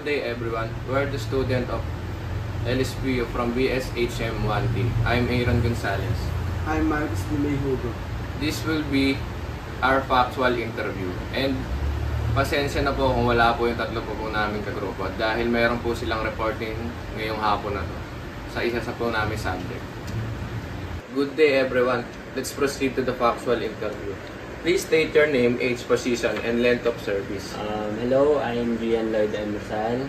Good day everyone. We're the student of LSPU from BSHM 1D. I'm Aaron Gonzalez. I'm Marcus Hugo. This will be our factual interview. And pasensya na po kung wala po yung tatlo po namin kagrupo dahil meron po silang reporting ngayong hapon na to sa isa sa po namin subject. Good day everyone. Let's proceed to the factual interview. Please state your name, age, position, and length of service. Hello, I'm Gian Lloyd Emersal.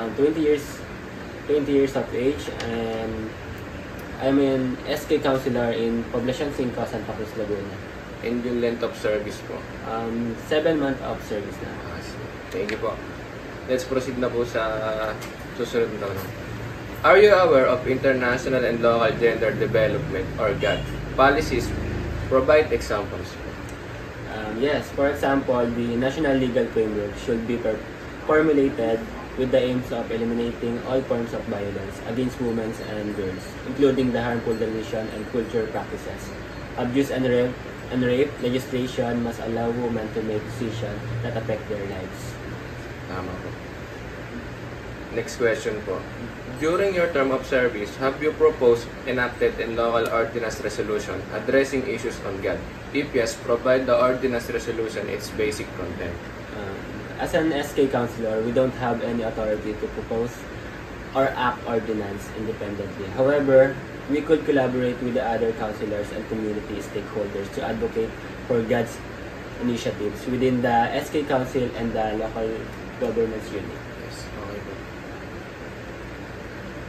I'm 20 years of age, and I'm an SK counselor in Poblacion 5, Santa Cruz, Laguna. And yung length of service po? 7 months of service na. Thank you po. Let's proceed na po sa susunod na tanong. Are you aware of international and local gender development or GAD policies? Provide examples. Yes, for example, the National Legal Framework should be formulated with the aims of eliminating all forms of violence against women and girls, including the harmful tradition and cultural practices. Abuse and rape legislation must allow women to make decisions that affect their lives. Tama po. Next question po. During your term of service, have you proposed, enacted, and local ordinance resolution addressing issues on GAD? If yes, provide the ordinance resolution its basic content. As an SK counselor, we don't have any authority to propose or act ordinance independently. However, we could collaborate with the other counselors and community stakeholders to advocate for GAD's initiatives within the SK Council and the local governance unit. Yes, okay po.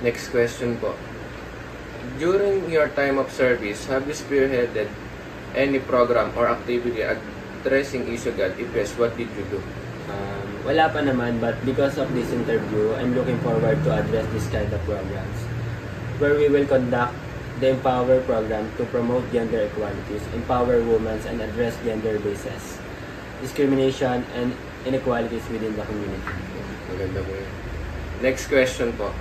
Next question po. During your time of service, have you spearheaded any program or activity addressing issue GAD? If yes, what did you do? Wala pa naman, but because of this interview, I'm looking forward to address this kind of programs, where we will conduct the Empower program to promote gender equalities, empower women, and address gender-based discrimination and inequalities within the community. Maganda po yun. Next question po.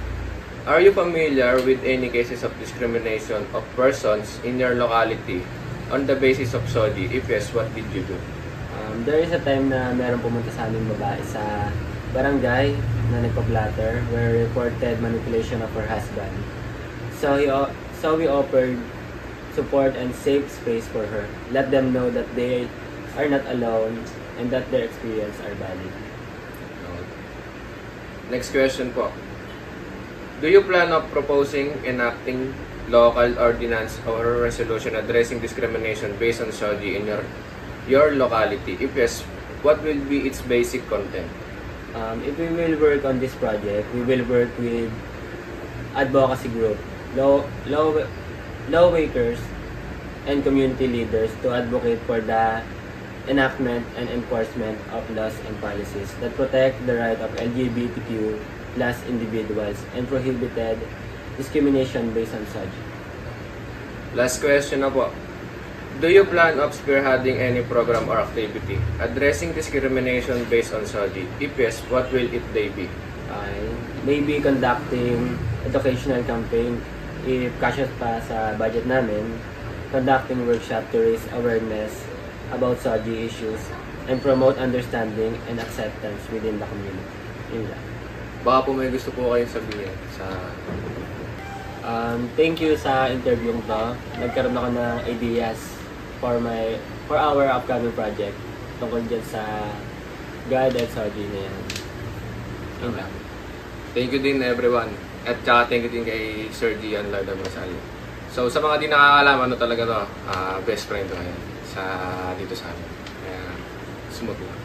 Are you familiar with any cases of discrimination of persons in your locality on the basis of SOGI? If yes, what did you do? There is a time na meron pumunta sa aming babae sa barangay na nagpa-blatter where reported manipulation of her husband. So we offered support and safe space for her. Let them know that they are not alone and that their experience are valid. Next question po. Do you plan of proposing, enacting local ordinance or resolution addressing discrimination based on SOGI in your locality? If yes, what will be its basic content? If we will work on this project, we will work with advocacy group, lawmakers, and community leaders to advocate for the enactment and enforcement of laws and policies that protect the right of LGBTQ plus individuals and prohibited discrimination based on SOGI. Last question na po. Do you plan of spearheading any program or activity addressing discrimination based on SOGI? If yes, what will it be? Maybe conducting educational campaign if kasya pa sa budget namin, conducting workshop to raise awareness about SOGI issues and promote understanding and acceptance within the community. Yun lang. Baka po may gusto po kayong sabihin sa... Thank you sa interview to. Nagkaroon ako ng ideas for our upcoming project tungkol dyan sa GAD at SOGI na yan. Yun lang. Thank you din everyone. At saka thank you din kay Sir Gian Lloyd Emersal. So sa mga di nakakalam, ano talaga to, best friend ko ngayon dito sa amin. Kaya smooth lang.